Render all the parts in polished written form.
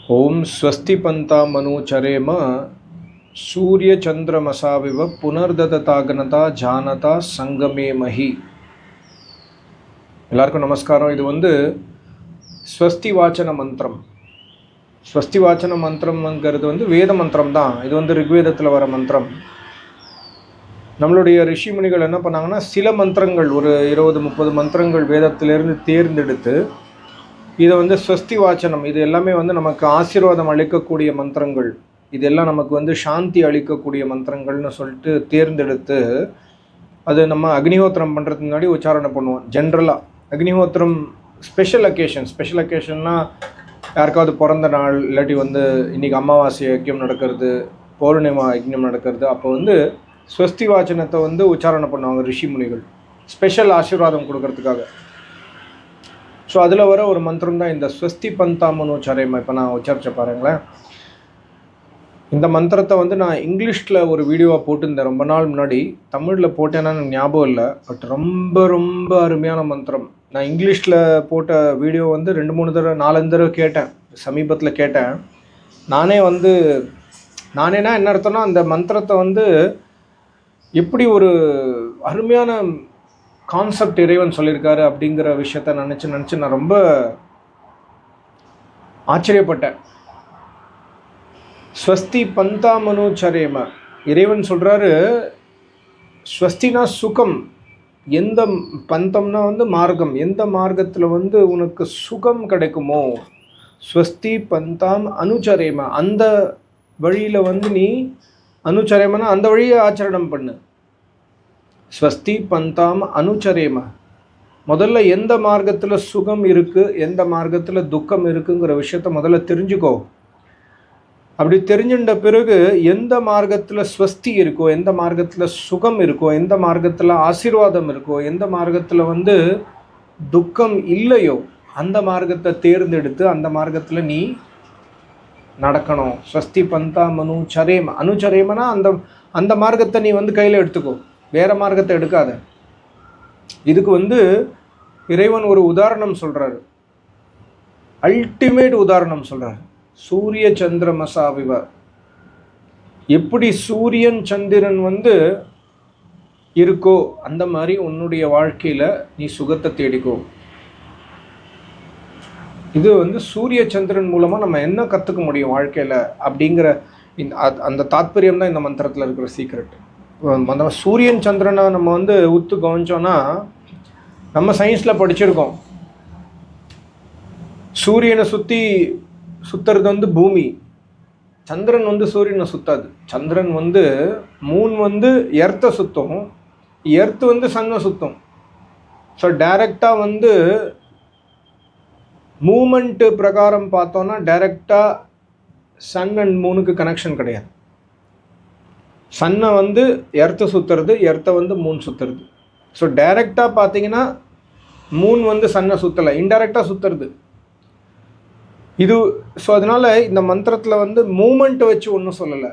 ओम स्वस्ति पंता मनुचरेम सूर्य चंद्रमसाविव पुनर्दतागनता जानता संगमे मही. எல்லாருக்கும் நமஸ்காரம். இது ஸ்வஸ்தி வாச்சன மந்திரம். ஸ்வஸ்தி வாச்சன மந்திரம்ங்கிறது வேத மந்திரம் தான். இது ரிக்வேதத்தில் வர மந்திரம். நம்மளுடைய ரிஷிமுனிகள் என்ன பண்ணாங்கன்னா, சில மந்திரங்கள் ஒரு 20-30 மந்திரங்கள் வேதத்திலிருந்து தேர்ந்தெடுத்து இதை ஸ்வஸ்தி வாச்சனம், இது எல்லாமே நமக்கு ஆசீர்வாதம் அளிக்கக்கூடிய மந்திரங்கள், இதெல்லாம் நமக்கு சாந்தி அளிக்கக்கூடிய மந்திரங்கள்னு சொல்லிட்டு தேர்ந்தெடுத்து அது நம்ம அக்னிஹோத்திரம் பண்ணுறதுக்கு முன்னாடி உச்சாரணை பண்ணுவோம். ஜென்ரலாக அக்னிஹோத்திரம் ஸ்பெஷல் அக்கேஷன்னா யாருக்காவது பிறந்த நாள், இல்லாட்டி இன்றைக்கி அமாவாசை யஜ்யம் நடக்கிறது, பௌர்ணிமா யஜ்யம் நடக்கிறது, அப்போ ஸ்வஸ்தி வாச்சனத்தை உச்சாரணை பண்ணுவாங்க ரிஷி முனிகள், ஸ்பெஷல் ஆசீர்வாதம் கொடுக்கறதுக்காக. ஸோ அதில் வர ஒரு மந்திரம் தான் இந்த ஸ்வஸ்தி பந்தாமனுச்சரேம. இப்போ நான் உச்சரிச்ச பாருங்களேன். இந்த மந்திரத்தை நான் இங்கிலீஷில் ஒரு வீடியோவாக போட்டிருந்தேன் ரொம்ப நாள் முன்னாடி. தமிழில் போட்டேன்னா எனக்கு ஞாபகம் இல்லை. பட் ரொம்ப ரொம்ப அருமையான மந்திரம். நான் இங்கிலீஷில் போட்ட வீடியோ 2-3 தடவை 4-5 தடவை கேட்டேன், சமீபத்தில் கேட்டேன். நானேனா என்ன அர்த்தம்னா, அந்த மந்திரத்தை எப்படி ஒரு அருமையான கான்செப்ட் இறைவன் சொல்லியிருக்காரு அப்படிங்கிற விஷயத்த நினச்சி நான் ரொம்ப ஆச்சரியப்பட்டேன். ஸ்வஸ்தி பந்தாமனுச்சரேம, இறைவன் சொல்கிறாரு, ஸ்வஸ்தினா சுகம், எந்த பந்தம்னா மார்க்கம், எந்த மார்க்கத்தில் உனக்கு சுகம் கிடைக்குமோ, ஸ்வஸ்தி பந்தாம் அனுச்சரேம, அந்த வழியில் நீ அனுச்சரேமனா அந்த வழியை ஆச்சரணம் பண்ணு. ஸ்வஸ்தி பந்தாம் அனுச்சரேம, முதல்ல எந்த மார்க்கத்தில் சுகம் இருக்குது, எந்த மார்க்கத்தில் துக்கம் இருக்குங்கிற விஷயத்த முதல்ல தெரிஞ்சுக்கோ. அப்படி தெரிஞ்சுட்ட பிறகு எந்த மார்க்கத்தில் ஸ்வஸ்தி இருக்கோ, எந்த மார்க்கத்தில் சுகம் இருக்கோ, எந்த மார்க்கத்தில் ஆசீர்வாதம் இருக்கோ, எந்த மார்க்கத்தில் துக்கம் இல்லையோ, அந்த மார்க்கத்தை தேர்ந்தெடுத்து அந்த மார்க்கத்தில் நீ நடக்கணும். ஸ்வஸ்தி பந்தாம் அனுச்சரேம, அனுச்சரேமனா அந்த அந்த மார்க்கத்தை நீ கையில் எடுத்துக்கோ, வேறு மார்க்கத்தை எடுக்காத. இதுக்கு இறைவன் ஒரு உதாரணம் சொல்கிறாரு, அல்டிமேட் உதாரணம் சொல்கிறார். சூரிய சந்திரமசாவிவ, எப்படி சூரியன் சந்திரன் இருக்கோ அந்த மாதிரி உன்னுடைய வாழ்க்கையில் நீ சுகத்தை தேடிக்கோ. இது சூரிய சந்திரன் மூலமாக நம்ம என்ன கற்றுக்க முடியும் வாழ்க்கையில் அப்படிங்கிற அந்த தாத்பரியம் தான் இந்த மந்திரத்தில் இருக்கிற சீக்ரெட். அந்த சூரியன் சந்திரனை நம்ம உத்து கவனிச்சோன்னா, நம்ம சயின்ஸில் படிச்சிருக்கோம், சூரியனை சுற்றுறது பூமி, சந்திரன் சூரியனை சுற்றாது. சந்திரன் மூன் எர்த்தை சுற்றும், எர்த்து சன்னை சுற்றும். ஸோ டைரெக்டாக மூமெண்ட்டு பிரகாரம் பார்த்தோன்னா டைரெக்டாக சன் அண்ட் மூனுக்கு கனெக்ஷன் கிடையாது. சன்னை எர்த்தை சுற்றுறது, எர்த்தை மூன் சுற்றுறது. ஸோ டைரெக்டாக பார்த்தீங்கன்னா மூன் சன்னை சுற்றலை, இன்டைரக்டாக சுற்றுறது இது. ஸோ அதனால் இந்த மந்திரத்தில் மூமெண்ட்டை வச்சு ஒன்றும் சொல்லலை.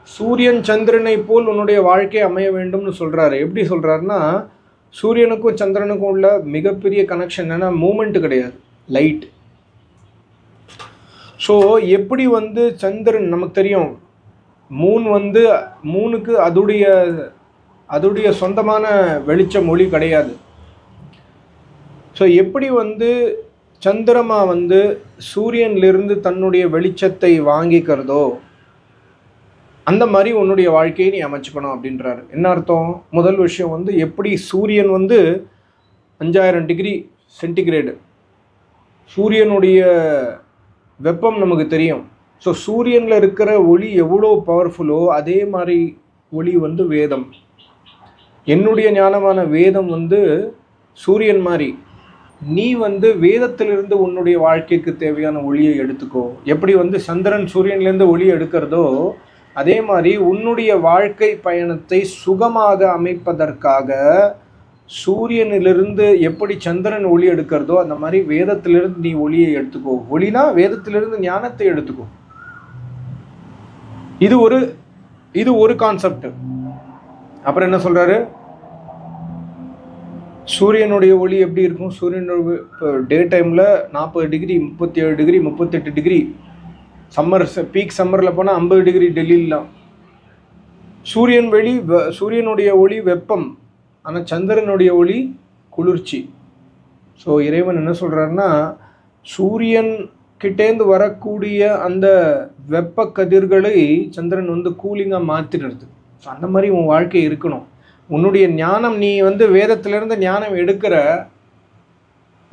சூரியன் சந்திரனை போல் உன்னுடைய வாழ்க்கை அமைய வேண்டும்னு சொல்கிறாரு. எப்படி சொல்கிறாருன்னா, சூரியனுக்கும் சந்திரனுக்கும் உள்ள மிகப்பெரிய கனெக்ஷன் என்னென்னா மூமெண்ட்டு கிடையாது, லைட். ஸோ எப்படி சந்திரன் நமக்கு தெரியும், மூன் மூனுக்கு அதுடைய சொந்தமான வெளிச்சம் ஒளி கிடையாது. ஸோ எப்படி சந்திரமா சூரியனிலிருந்து தன்னுடைய வெளிச்சத்தை வாங்கிக்கிறதோ அந்த மாதிரி உன்னுடைய வாழ்க்கையை நீ அமைச்சுக்கணும் அப்படின்றாரு. என்ன அர்த்தம்? முதல் விஷயம் எப்படி சூரியன் 5000 டிகிரி சென்டிகிரேடு, சூரியனுடைய வெப்பம் நமக்கு தெரியும். ஸோ சூரியனில் இருக்கிற ஒளி எவ்வளோ பவர்ஃபுல்லோ அதே மாதிரி ஒளி வேதம். என்னுடைய ஞானமான வேதம் சூரியன் மாதிரி. நீ வேதத்திலிருந்து உன்னுடைய வாழ்க்கைக்கு தேவையான ஒளியை எடுத்துக்கோ. எப்படி சந்திரன் சூரியன்லேருந்து ஒளி எடுக்கிறதோ அதே மாதிரி உன்னுடைய வாழ்க்கை பயணத்தை சுகமாக அமைப்பதற்காக சூரியனிலிருந்து எப்படி சந்திரன் ஒளி எடுக்கிறதோ அந்த மாதிரி வேதத்திலிருந்து நீ ஒளியை எடுத்துக்கோ. ஒளினா வேதத்திலிருந்து ஞானத்தை எடுத்துக்கோ. இது ஒரு கான்செப்ட். அப்புறம் என்ன சொல்கிறாரு, சூரியனுடைய ஒளி எப்படி இருக்கும்? சூரியனுடைய டே டைமில் 40 degree, 37 degree, 38 degree summer peak சம்மரில் போனால் 50 டிகிரி டெல்லியிலாம். சூரியனுடைய ஒளி வெப்பம், ஆனால் சந்திரனுடைய ஒளி குளிர்ச்சி. ஸோ இறைவன் என்ன சொல்கிறாருன்னா, சூரியன் கிட்டேந்து வரக்கூடிய அந்த வெப்ப கதிர்களை சந்திரன் வந்து கூலிங்காக மாற்றிடுறது. ஸோ அந்த மாதிரி உன் வாழ்க்கை இருக்கணும். உன்னுடைய ஞானம், நீ வந்து வேதத்திலிருந்து ஞானம் எடுக்கிற,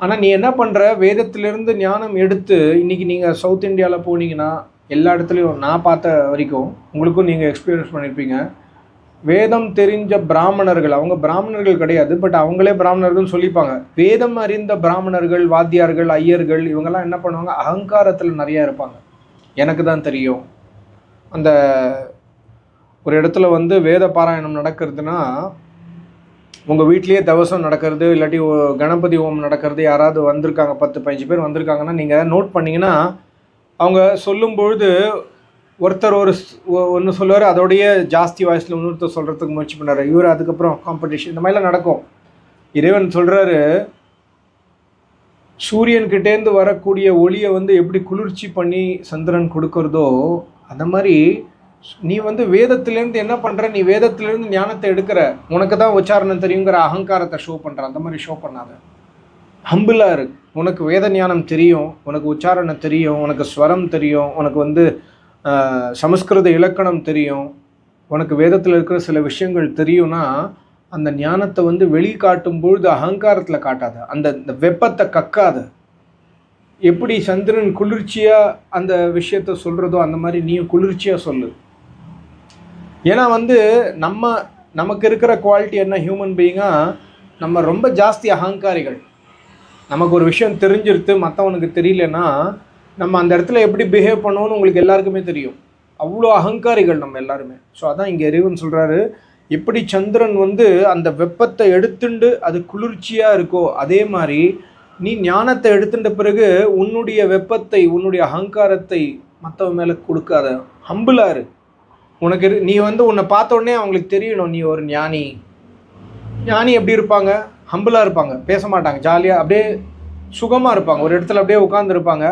ஆனால் நீ என்ன பண்ணுற, வேதத்திலிருந்து ஞானம் எடுத்து இன்றைக்கி நீங்கள் சவுத் இந்தியாவில் போனீங்கன்னா எல்லா இடத்துலையும் நான் பார்த்த வரைக்கும், உங்களுக்கும் நீங்கள் எக்ஸ்பீரியன்ஸ் பண்ணியிருப்பீங்க, வேதம் தெரிஞ்ச பிராமணர்கள், அவங்க பிராமணர்கள் கிடையாது, பட் அவங்களே பிராமணர்கள்னு சொல்லிப்பாங்க. வேதம் அறிந்த பிராமணர்கள், வாத்தியார்கள், ஐயர்கள், இவங்கெல்லாம் என்ன பண்ணுவாங்க, அகங்காரத்தில் நிறையா இருப்பாங்க. எனக்கு தான் தெரியும். அந்த ஒரு இடத்துல வந்து வேத பாராயணம் நடக்கிறதுனா, உங்கள் வீட்லேயே தவசம் நடக்கிறது, இல்லாட்டி கணபதி ஹோமம் நடக்கிறது, யாராவது வந்திருக்காங்க, 10-15 பேர் வந்திருக்காங்கன்னா, நீங்கள் நோட் பண்ணிங்கன்னா, அவங்க சொல்லும்பொழுது ஒருத்தர் ஒன்று சொல்லுவார், அதோடைய ஜாஸ்தி வாய்ஸில் இன்னொருத்தர் சொல்கிறதுக்கு முயற்சி பண்ணார். இவர் அதுக்கப்புறம் காம்படிஷன், இந்த மாதிரிலாம் நடக்கும். இறைவன் சொல்கிறாரு, சூரியன்கிட்டேருந்து வரக்கூடிய ஒளியை வந்து எப்படி குளிர்ச்சி பண்ணி சந்திரன் கொடுக்கறதோ, அந்த மாதிரி நீ வந்து வேதத்திலேருந்து என்ன பண்ணுற, நீ வேதத்திலேருந்து ஞானத்தை எடுக்கிற, உனக்கு தான் உச்சாரணம் தெரியுங்கிற அகங்காரத்தை ஷோ பண்ணுற. அந்த மாதிரி ஷோ பண்ணாத, ஹம்பிளாக இருக்கு. உனக்கு வேத ஞானம் தெரியும், உனக்கு உச்சாரணம் தெரியும், உனக்கு ஸ்வரம் தெரியும், உனக்கு வந்து சமஸ்கிருத இலக்கணம் தெரியும், உனக்கு வேதத்தில் இருக்கிற சில விஷயங்கள் தெரியும்னா, அந்த ஞானத்தை வந்து வெளிக்காட்டும் பொழுது அகங்காரத்தில் காட்டாத, அந்த வெப்பத்தை கக்காத. எப்படி சந்திரன் குளிர்ச்சியாக அந்த விஷயத்த சொல்கிறதோ அந்த மாதிரி நீயும் குளிர்ச்சியாக சொல்லு. ஏன்னா வந்து நமக்கு இருக்கிற குவாலிட்டி என்ன, ஹியூமன் பீயிங்காக நம்ம ரொம்ப ஜாஸ்தி அகங்காரிகள். நமக்கு ஒரு விஷயம் தெரிஞ்சிருத்து, மற்றவனுக்கு தெரியலன்னா நம்ம அந்த இடத்துல எப்படி பிஹேவ் பண்ணுவோன்னு உங்களுக்கு எல்லாருக்குமே தெரியும். அவ்வளோ அகங்காரிகள் நம்ம எல்லாருமே. ஸோ அதான் இங்கே இறைவன் சொல்கிறாரு, எப்படி சந்திரன் வந்து அந்த வெப்பத்தை எடுத்துண்டு அது குளிர்ச்சியாக இருக்கோ, அதே மாதிரி நீ ஞானத்தை எடுத்துட்ட பிறகு உன்னுடைய வெப்பத்தை, உன்னுடைய அகங்காரத்தை மற்றவன் மேலே கொடுக்காத, ஹம்பிளாக இரு. உனக்கு நீ வந்து உன்னை பார்த்த உடனே அவங்களுக்கு தெரியணும் நீ ஒரு ஞானி. ஞானி எப்படி இருப்பாங்க, ஹம்பிளாக இருப்பாங்க, பேச மாட்டாங்க, ஜாலியாக அப்படியே சுகமாக இருப்பாங்க, ஒரு இடத்துல அப்படியே உட்காந்துருப்பாங்க,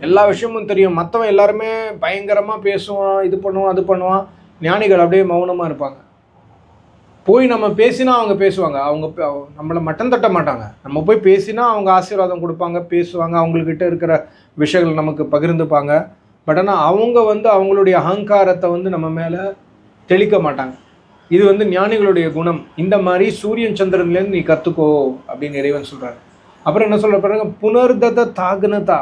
எல்லா விஷயமும் தெரியும். மற்றவன் எல்லாருமே பயங்கரமாக பேசுவான், இது பண்ணுவான், அது பண்ணுவான். ஞானிகள் அப்படியே மௌனமாக இருப்பாங்க. போய் நம்ம பேசினா அவங்க பேசுவாங்க, அவங்க நம்மளை மட்டம் தட்ட மாட்டாங்க. நம்ம போய் பேசினா அவங்க ஆசீர்வாதம் கொடுப்பாங்க, பேசுவாங்க, அவங்கக்கிட்ட இருக்கிற விஷயங்கள் நமக்கு பகிர்ந்துப்பாங்க. பட் ஆனால் அவங்க வந்து அவங்களுடைய அகங்காரத்தை வந்து நம்ம மேலே தெளிக்க மாட்டாங்க. இது வந்து ஞானிகளுடைய குணம். இந்த மாதிரி சூரியன் சந்திரன்லேருந்து நீ கற்றுக்கோ அப்படின்னு இறைவன் சொல்கிறார். அப்புறம் என்ன சொல்கிற பாருங்க, புனர்தத தாக்னதா,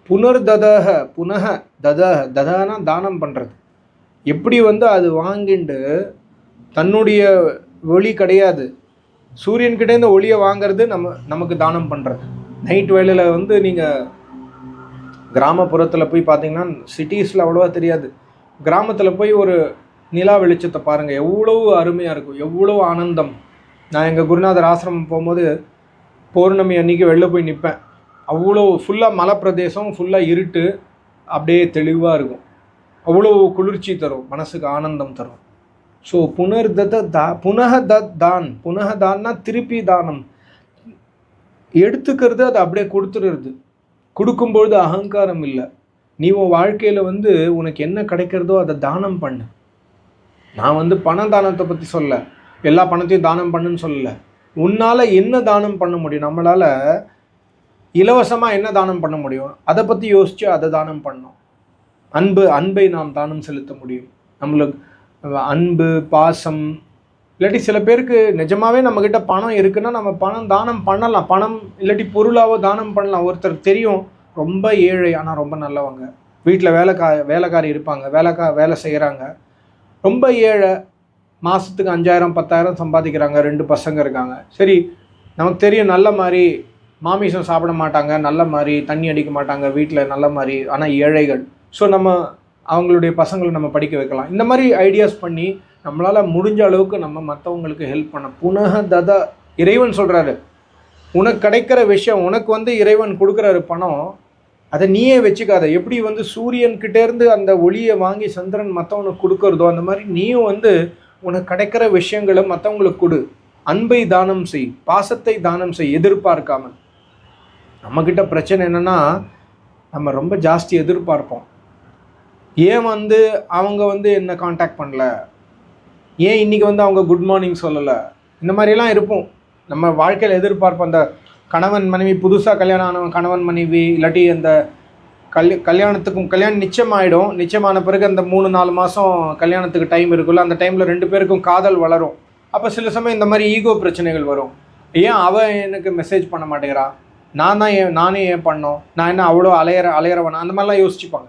புனர்ததஹ புனக ததஹ, ததனா தானம் பண்ணுறது. எப்படி வந்து அது வாங்கிண்டு தன்னுடைய ஒளி கிடையாது, சூரியன்கிட்டேருந்து ஒளியை வாங்கிறது நமக்கு தானம் பண்ணுறது. நைட் வேளையில் வந்து நீங்கள் கிராமப்புறத்தில் போய் பார்த்தீங்கன்னா, சிட்டிஸில் அவ்வளோவா தெரியாது, கிராமத்தில் போய் ஒரு நிலா வெளிச்சத்தை பாருங்கள், எவ்வளோ அருமையாக இருக்கும், எவ்வளோ ஆனந்தம். நான் எங்கள் குருநாதர் ஆசிரமம் போகும்போது பௌர்ணமி அன்றைக்கி வெளில போய் நிற்பேன். அவ்வளோ ஃபுல்லாக மலை பிரதேசம், ஃபுல்லாக இருட்டு, அப்படியே தெளிவாக இருக்கும். அவ்வளோ குளிர்ச்சி தரும், மனசுக்கு ஆனந்தம் தரும். ஸோ புனக தான்னா திருப்பி தானம் எடுத்துக்கிறது, அதை அப்படியே கொடுத்துடுறது. கொடுக்கும்பொழுது அகங்காரம் இல்லை. நீ உன் வாழ்க்கையில் வந்து உனக்கு என்ன கிடைக்கிறதோ அதை தானம் பண்ணு. நான் வந்து பண தானத்தை பற்றி சொல்ல, எல்லா பணத்தையும் தானம் பண்ணுன்னு சொல்லலை. உன்னால் என்ன தானம் பண்ண முடியும், நம்மளால் இலவசமாக என்ன தானம் பண்ண முடியும், அதை பற்றி யோசித்து அதை தானம் பண்ணோம். அன்பை நாம் தானம் செலுத்த முடியும். நம்மளுக்கு அன்பு, பாசம், இல்லாட்டி சில பேருக்கு நிஜமாகவே நம்மக்கிட்ட பணம் இருக்குன்னா நம்ம பணம் தானம் பண்ணலாம். பணம் இல்லாட்டி பொருளாவோ தானம் பண்ணலாம். ஒருத்தர் தெரியும் ரொம்ப ஏழை, ஆனால் ரொம்ப நல்லவங்க, வீட்டில் வேலைக்காரி இருப்பாங்க, வேலை செய்கிறாங்க, ரொம்ப ஏழை, மாதத்துக்கு 5000-10,000 சம்பாதிக்கிறாங்க, 2 பசங்க இருக்காங்க. சரி, நமக்கு தெரியும் நல்ல மாதிரி மாமிசம் சாப்பிட மாட்டாங்க, நல்ல மாதிரி தண்ணி அடிக்க மாட்டாங்க, வீட்டில் நல்ல மாதிரி, ஆனால் ஏழைகள். ஸோ நம்ம அவங்களுடைய பசங்களை நம்ம படிக்க வைக்கலாம். இந்த மாதிரி ஐடியாஸ் பண்ணி நம்மளால் முடிஞ்ச அளவுக்கு நம்ம மற்றவங்களுக்கு ஹெல்ப் பண்ண. புனக தத, இறைவன் சொல்கிறாரு, உனக்கு கிடைக்கிற விஷயம், உனக்கு வந்து இறைவன் கொடுக்குறாரு பணம், அதை நீயே வச்சுக்காத. எப்படி வந்து சூரியன்கிட்டேருந்து அந்த ஒளியை வாங்கி சந்திரன் மற்றவனுக்கு கொடுக்கறதோ, அந்த மாதிரி நீயும் வந்து உனக்கு கிடைக்கிற விஷயங்களை மற்றவங்களுக்கு கொடு. அன்பை தானம் செய், பாசத்தை தானம் செய், எதிர்பார்க்காமல். நம்மக்கிட்ட பிரச்சனை என்னென்னா, நம்ம ரொம்ப ஜாஸ்தி எதிர்பார்ப்போம். ஏன் வந்து அவங்க வந்து என்ன காண்டாக்ட் பண்ணல, ஏன் இன்றைக்கி வந்து அவங்க குட் மார்னிங் சொல்லலை, இந்த மாதிரிலாம் இருப்போம். நம்ம வாழ்க்கையில் எதிர்பார்ப்போம். அந்த கணவன் மனைவி, புதுசாக கல்யாணம் ஆனவன் கணவன் மனைவி, இல்லாட்டி அந்த கல்யாணம் நிச்சயமாயிடும். நிச்சயமான பிறகு அந்த 3-4 மாதம் கல்யாணத்துக்கு டைம் இருக்குல்ல, அந்த டைமில் 2 பேருக்கும் காதல் வளரும். அப்போ சில சமயம் இந்த மாதிரி ஈகோ பிரச்சனைகள் வரும். ஏன் அவன் எனக்கு மெசேஜ் பண்ண மாட்டேங்கிறா, நானே ஏன் பண்ணோம், நான் என்ன அவ்வளோ அலையிறவனா, அந்த மாதிரிலாம் யோசிச்சுப்பாங்க.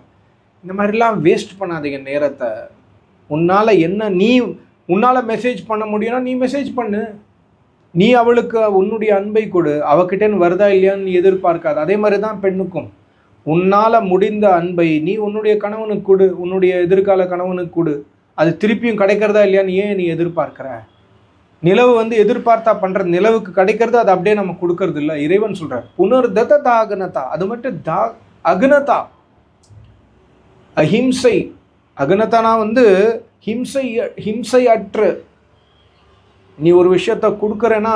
இந்த மாதிரிலாம் வேஸ்ட் பண்ணாதீங்க நேரத்தை. உன்னால் மெசேஜ் பண்ண முடியும்னா நீ மெசேஜ் பண்ணு. நீ அவளுக்கு உன்னுடைய அன்பை கொடு. அவகிட்டேன்னு வருதா இல்லையான்னு நீ எதிர்பார்க்காது. அதே மாதிரி தான் பெண்ணுக்கும். உன்னால் முடிந்த அன்பை நீ உன்னுடைய கணவனுக்கு கொடு, உன்னுடைய எதிர்கால கணவனுக்கு கொடு. அது திருப்பியும் கிடைக்கிறதா இல்லையான்னு ஏன் நீ எதிர்பார்க்குற? நிலவு வந்து எதிர்பார்த்தா பண்ணுறது, நிலவுக்கு கிடைக்கிறது அது அப்படியே நம்ம கொடுக்கறது இல்லை. இறைவன் சொல்கிறார் புனர்தத அகனதா. அது மட்டும் அகனதா, அஹிம்சை. அகனதானா வந்து ஹிம்சை அற்று நீ ஒரு விஷயத்த கொடுக்குறேன்னா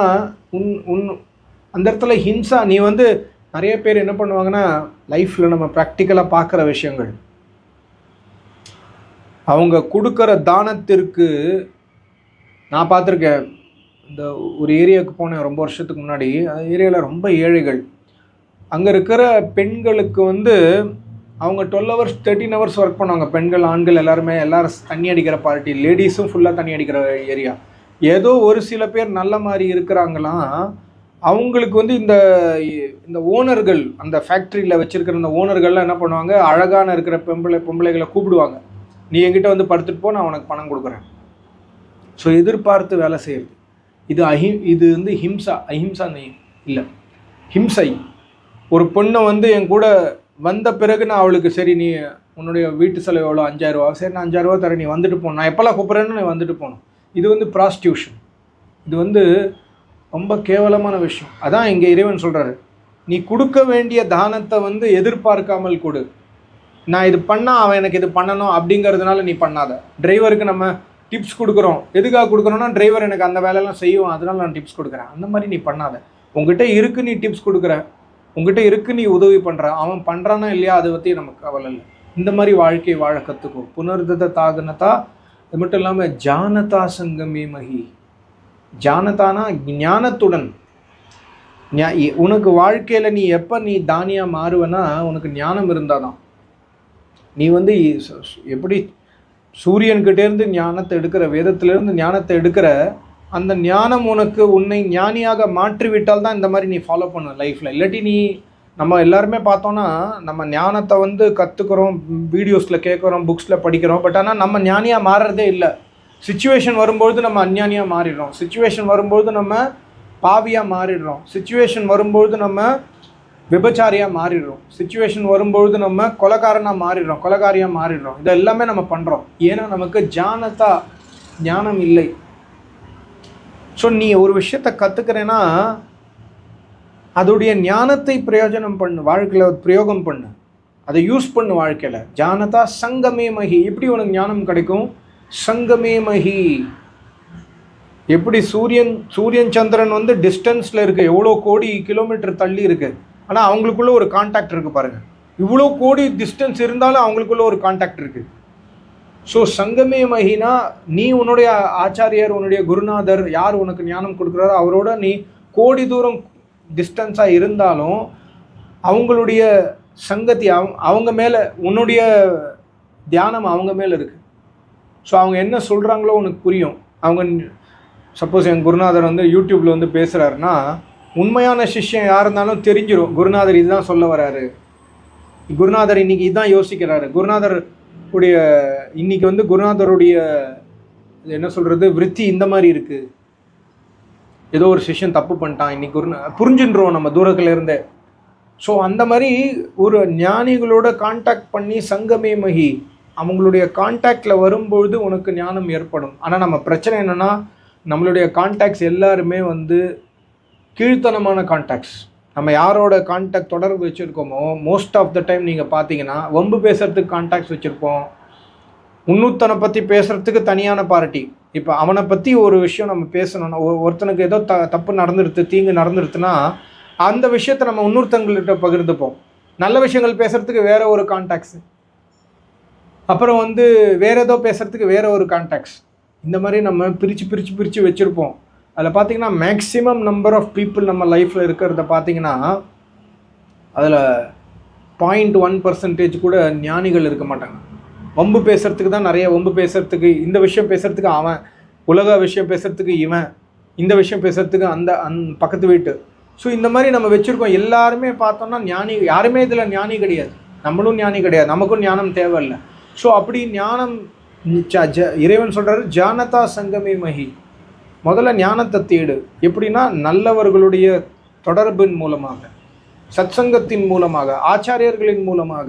அந்த இடத்துல ஹிம்சா. நீ வந்து நிறைய பேர் என்ன பண்ணுவாங்கன்னா, லைஃப்பில் நம்ம ப்ராக்டிக்கலாக பார்க்குற விஷயங்கள், அவங்க கொடுக்குற தானத்திற்கு நான் பார்த்துருக்கேன். இந்த ஒரு ஏரியாவுக்கு போனேன் ரொம்ப வருஷத்துக்கு முன்னாடி. அந்த ஏரியாவில் ரொம்ப ஏழைகள். அங்கே இருக்கிற பெண்களுக்கு வந்து அவங்க 12 hours 13 hours ஒர்க் பண்ணுவாங்க. பெண்கள் ஆண்கள் எல்லாரும் தண்ணி அடிக்கிற பார்ட்டி, லேடிஸும் ஃபுல்லாக தண்ணி அடிக்கிற ஏரியா. ஏதோ ஒரு சில பேர் நல்ல மாதிரி இருக்கிறாங்களாம். அவங்களுக்கு வந்து இந்த ஓனர்கள், அந்த ஃபேக்ட்ரியில் வச்சுருக்கிற இந்த ஓனர்கள்லாம் என்ன பண்ணுவாங்க, அழகான இருக்கிற பொம்பளைகளை கூப்பிடுவாங்க. நீ என்கிட்ட வந்து படுத்துட்டு போ, நான் உனக்கு பணம் கொடுக்குறேன். ஸோ எதிர்பார்த்து வேலை செய்யுது. இது வந்து அஹிம்சா இல்லை, ஹிம்சை. ஒரு பொண்ணை வந்து என் கூட வந்த பிறகு நான் அவளுக்கு, சரி நீ உன்னுடைய வீட்டு செலவு எவ்வளோ, 5000 ரூபா, சரி நான் 5000 ரூபா தரேன், நீ வந்துட்டு போகணும், நான் எப்போல்லாம் கூப்பிட்றேன்னு நீ வந்துட்டு போகணும். இது வந்து ப்ராஸ்டியூஷன். இது வந்து ரொம்ப கேவலமான விஷயம். அதான் இங்கே இறைவன் சொல்கிறாரு, நீ கொடுக்க வேண்டிய தானத்தை வந்து எதிர்பார்க்காமல் கொடு. நான் இது பண்ணால் அவன் எனக்கு இது பண்ணணும் அப்படிங்கிறதுனால நீ பண்ணாத. டிரைவருக்கு நம்ம டிப்ஸ் கொடுக்குறோம், எதுக்காக கொடுக்குறோன்னா டிரைவர் எனக்கு அந்த வேலையெல்லாம் செய்வோம், அதனால நான் டிப்ஸ் கொடுக்குறேன். அந்த மாதிரி நீ பண்ணாத. உங்ககிட்ட இருக்கு, நீ டிப்ஸ் கொடுக்குற, உங்ககிட்ட இருக்கு, நீ உதவி பண்ணுற, அவன் பண்ணுறானா இல்லையா அதை பற்றி நமக்கு கவலை இல்லை. இந்த மாதிரி வாழ்க்கை வாழ கற்றுக்கும். புனர்தத தாகனதா. அது மட்டும் இல்லாமல் ஜானதா சங்கமே மகி. ஜானதானா ஞானத்துடன். உனக்கு வாழ்க்கையில் நீ எப்போ நீ தானியாக மாறுவனா, உனக்கு ஞானம் இருந்தால் தான். நீ வந்து எப்படி சூரியன்கிட்டேருந்து ஞானத்தை எடுக்கிற, வேதத்திலேருந்து ஞானத்தை எடுக்கிற, அந்த ஞானம் உனக்கு உன்னை ஞானியாக மாற்றிவிட்டால் தான் இந்த மாதிரி நீ ஃபாலோ பண்ண லைஃப்பில். இல்லாட்டி நம்ம எல்லாருமே பார்த்தோன்னா நம்ம ஞானத்தை வந்து கற்றுக்குறோம், வீடியோஸில் கேட்குறோம், புக்ஸில் படிக்கிறோம். பட் ஆனால் நம்ம ஞானியாக மாறுறதே இல்லை. சிச்சுவேஷன் வரும்பொழுது நம்ம அஞ்ஞானியாக மாறிடுறோம். சிச்சுவேஷன் வரும்பொழுது நம்ம பாவியாக மாறிடுறோம். சிச்சுவேஷன் வரும்பொழுது நம்ம விபச்சாரியாக மாறிடுறோம். சிச்சுவேஷன் வரும்பொழுது நம்ம கொலைகாரியாக மாறிடுறோம். இது எல்லாமே நம்ம பண்ணுறோம். ஏன்னா நமக்கு ஞானம் இல்லை. ஸோ நீ ஒரு விஷயத்தை கற்றுக்கிறேன்னா அதோடைய ஞானத்தை பிரயோஜனம் பண்ணு, வாழ்க்கையில் பிரயோகம் பண்ணு, அதை யூஸ் பண்ணு வாழ்க்கையில். ஜானதா சங்கமே மகி. எப்படி உனக்கு ஞானம் கிடைக்கும்? சங்கமே மகி. எப்படி சூரியன் சந்திரன் வந்து டிஸ்டன்ஸில் இருக்குது, எவ்வளோ கோடி கிலோமீட்டர் தள்ளி இருக்குது, ஆனால் அவங்களுக்குள்ள ஒரு கான்டாக்ட் இருக்குது பாருங்கள். இவ்வளோ கோடி டிஸ்டன்ஸ் இருந்தாலும் அவங்களுக்குள்ள ஒரு கான்டாக்ட் இருக்குது. ஸோ சங்கமே மகினா, நீ உன்னுடைய ஆச்சாரியர், உன்னுடைய குருநாதர் யார் உனக்கு ஞானம் கொடுக்குறாரோ அவரோட நீ கோடி தூரம் டிஸ்டன்ஸாக இருந்தாலும் அவங்களுடைய சங்கத்தி அவங்க மேலே, உன்னுடைய தியானம் அவங்க மேலே இருக்குது. ஸோ அவங்க என்ன சொல்கிறாங்களோ உனக்கு புரியும். அவங்க சப்போஸ் என் குருநாதர் வந்து யூடியூப்பில் வந்து பேசுகிறாருன்னா, உண்மையான சிஷ்யன் யார் இருந்தாலும் தெரிஞ்சிடும், குருநாதர் இதுதான் சொல்ல வராரு, குருநாதர் இன்றைக்கி இதுதான் யோசிக்கிறாரு. இன்றைக்கி வந்து குருநாதருடைய என்ன சொல்கிறது, விருத்தி இந்த மாதிரி இருக்குது. ஏதோ ஒரு சிஷ்யன் தப்பு பண்ணிட்டான், இன்றைக்கி புரிஞ்சுன்றோம் நம்ம தூரத்தில் இருந்தே. ஸோ அந்த மாதிரி ஒரு ஞானிகளோட கான்டாக்ட் பண்ணி சங்கமே மகி, அவங்களுடைய கான்டாக்டில் வரும்பொழுது உனக்கு ஞானம் ஏற்படும். ஆனால் நம்ம பிரச்சனை என்னென்னா, நம்மளுடைய கான்டாக்ட்ஸ் எல்லாருமே வந்து கீழ்த்தனமான கான்டாக்ட்ஸ். நம்ம யாரோட கான்டாக்ட் தொடர்பு வச்சுருக்கோமோ மோஸ்ட் ஆஃப் த டைம் நீங்கள் பார்த்தீங்கன்னா வம்பு பேசுகிறதுக்கு கான்டாக்ட்ஸ் வச்சுருப்போம், இன்னொருத்தனை பற்றி பேசுகிறதுக்கு தனியான பார்ட்டி. இப்போ அவனை பற்றி ஒரு விஷயம் நம்ம பேசணும்னா, ஒருத்தனுக்கு ஏதோ தப்பு நடந்துருது, தீங்கு நடந்துருதுன்னா அந்த விஷயத்தை நம்ம இன்னொருத்தங்கள்கிட்ட பகிர்ந்துப்போம். நல்ல விஷயங்கள் பேசுகிறதுக்கு வேறு ஒரு கான்டாக்ட்ஸு, அப்புறம் வந்து வேறு ஏதோ பேசுகிறதுக்கு வேறு ஒரு கான்டாக்ட்ஸ். இந்த மாதிரி நம்ம பிரித்து வச்சுருப்போம். அதில் பார்த்திங்கன்னா மேக்ஸிமம் நம்பர் ஆஃப் பீப்புள் நம்ம லைஃப்பில் இருக்கிறத பார்த்திங்கன்னா அதில் 0.1% கூட ஞானிகள் இருக்க மாட்டாங்க. வம்பு பேசுகிறதுக்கு தான் நிறைய வம்பு பேசுகிறதுக்கு, இந்த விஷயம் பேசுகிறதுக்கு அவன், உலக விஷயம் பேசுகிறதுக்கு இவன், இந்த விஷயம் பேசுகிறதுக்கு அந்த பக்கத்து வீட்டு. ஸோ இந்த மாதிரி நம்ம வச்சுருக்கோம். எல்லாருமே பார்த்தோம்னா ஞானி, யாருமே இதில் ஞானி கிடையாது. நம்மளும் ஞானி கிடையாது, நமக்கும் ஞானம் தேவையில்லை. ஸோ அப்படி ஞானம் இறைவன் சொல்கிறாரு ஜானதா சங்கமே மகி, முதல்ல ஞானத்தை தேடு. எப்படின்னா நல்லவர்களுடைய தொடர்பின் மூலமாக, சத்சங்கத்தின் மூலமாக, ஆச்சாரியர்களின் மூலமாக.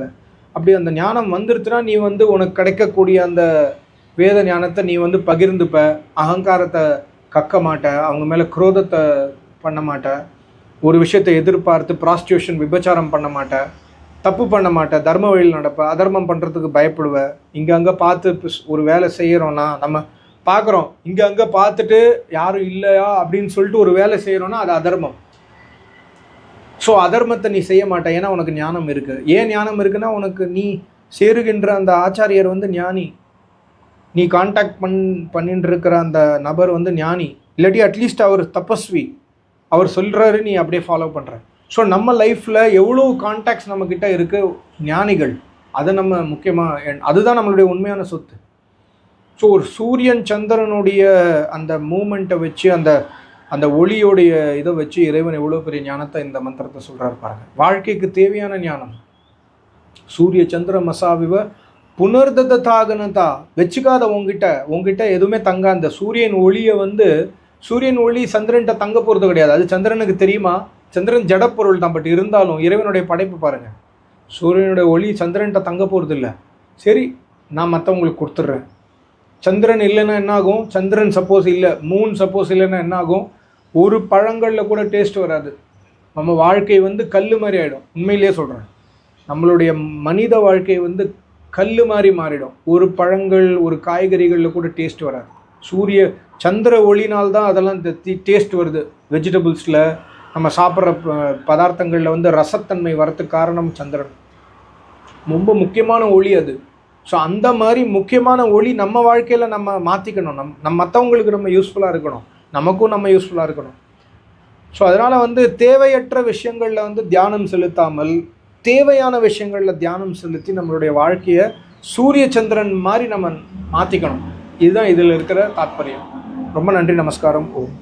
அப்படி அந்த ஞானம் வந்துருச்சுன்னா நீ வந்து உனக்கு கிடைக்கக்கூடிய அந்த வேத ஞானத்தை நீ வந்து பகிர்ந்துப்ப, அகங்காரத்தை கக்க மாட்ட, அவங்க மேலே குரோதத்தை பண்ண மாட்ட, ஒரு விஷயத்தை எதிர்பார்த்து ப்ராஸ்டியூஷன் விபச்சாரம் பண்ண மாட்ட, தப்பு பண்ண மாட்டேன், தர்ம வழியில் நடப்ப, அதர்மம் பண்ணுறதுக்கு பயப்படுவேன். இங்கே அங்கே பார்த்து ஒரு வேலை செய்கிறோன்னா, நம்ம பார்க்குறோம் இங்கே அங்கே பார்த்துட்டு யாரும் இல்லையா அப்படின்னு சொல்லிட்டு ஒரு வேலை செய்கிறோன்னா அது அதர்மம். ஸோ அதர்மத்தை நீ செய்ய மாட்டேன், ஏன்னா உனக்கு ஞானம் இருக்குது. ஏன் ஞானம் இருக்குன்னா உனக்கு நீ சேருகின்ற அந்த ஆச்சாரியர் வந்து ஞானி, நீ கான்டாக்ட் பண்ணிட்டு இருக்கிற அந்த நபர் வந்து ஞானி, இல்லாட்டி அட்லீஸ்ட் அவர் தபஸ்வி, அவர் சொல்கிறாரு, நீ அப்படியே ஃபாலோ பண்ணுற. ஸோ நம்ம லைஃப்பில் எவ்வளோ கான்டாக்ட்ஸ் நம்மக்கிட்ட இருக்குது, ஞானிகள், அதை நம்ம முக்கியமாக, அதுதான் நம்மளுடைய உண்மையான சொத்து. ஸோ ஒரு சூரியன் சந்திரனுடைய அந்த மூமெண்ட்டை வச்சு, அந்த ஒளியோடைய இதை வச்சு இறைவன் எவ்வளோ பெரிய ஞானத்தை இந்த மந்திரத்தை சொல்கிறார் பாருங்கள். வாழ்க்கைக்கு தேவையான ஞானம். சூரிய சந்திர மசாவிவ புனர்ததாகனதா, வச்சுக்காத உங்ககிட்ட எதுவுமே தங்க. அந்த சூரியன் ஒளியை வந்து, சூரியன் ஒளி சந்திரன்கிட்ட தங்க போகிறது கிடையாது. அது சந்திரனுக்கு தெரியுமா? சந்திரன் ஜடப்பொருள் தான். பட் இருந்தாலும் இறைவனுடைய படைப்பு பாருங்கள். சூரியனுடைய ஒளி சந்திரன்கிட்ட தங்க போகிறது இல்லை. சரி, நான் மற்றவங்களுக்கு கொடுத்துட்றேன். சந்திரன் இல்லைன்னா என்னாகும்? சந்திரன் சப்போஸ் இல்லை, மூன் சப்போஸ் இல்லைன்னா என்னாகும்? ஒரு பழங்களில் கூட டேஸ்ட் வராது. நம்ம வாழ்க்கை வந்து கல் மாதிரி ஆகிடும். உண்மையிலேயே சொல்கிறேன், நம்மளுடைய மனித வாழ்க்கை வந்து கல் மாதிரி மாறிடும். ஒரு பழங்கள், ஒரு காய்கறிகளில் கூட டேஸ்ட் வராது. சூரிய சந்திர ஒளினால்தான் அதெல்லாம் டேஸ்ட் வருது. வெஜிடபிள்ஸில் நம்ம சாப்பிட்ற பதார்த்தங்களில் வந்து ரசத்தன்மை வரத்துக்கு காரணம் சந்திரன். ரொம்ப முக்கியமான ஒளி அது. ஸோ அந்த மாதிரி முக்கியமான ஒளி நம்ம வாழ்க்கையில் நம்ம மாற்றிக்கணும். நம்ம மற்றவங்களுக்கு நம்ம யூஸ்ஃபுல்லாக இருக்கணும், நமக்கும் நம்ம யூஸ்ஃபுல்லாக இருக்கணும். ஸோ அதனால் வந்து தேவையற்ற விஷயங்களில் வந்து தியானம் செலுத்தாமல் தேவையான விஷயங்களில் தியானம் செலுத்தி நம்மளுடைய வாழ்க்கையை சூரிய சந்திரன் மாதிரி நம்ம மாற்றிக்கணும். இதுதான் இதில் இருக்கிற தாற்பயம். ரொம்ப நன்றி, நமஸ்காரம், ஓம்.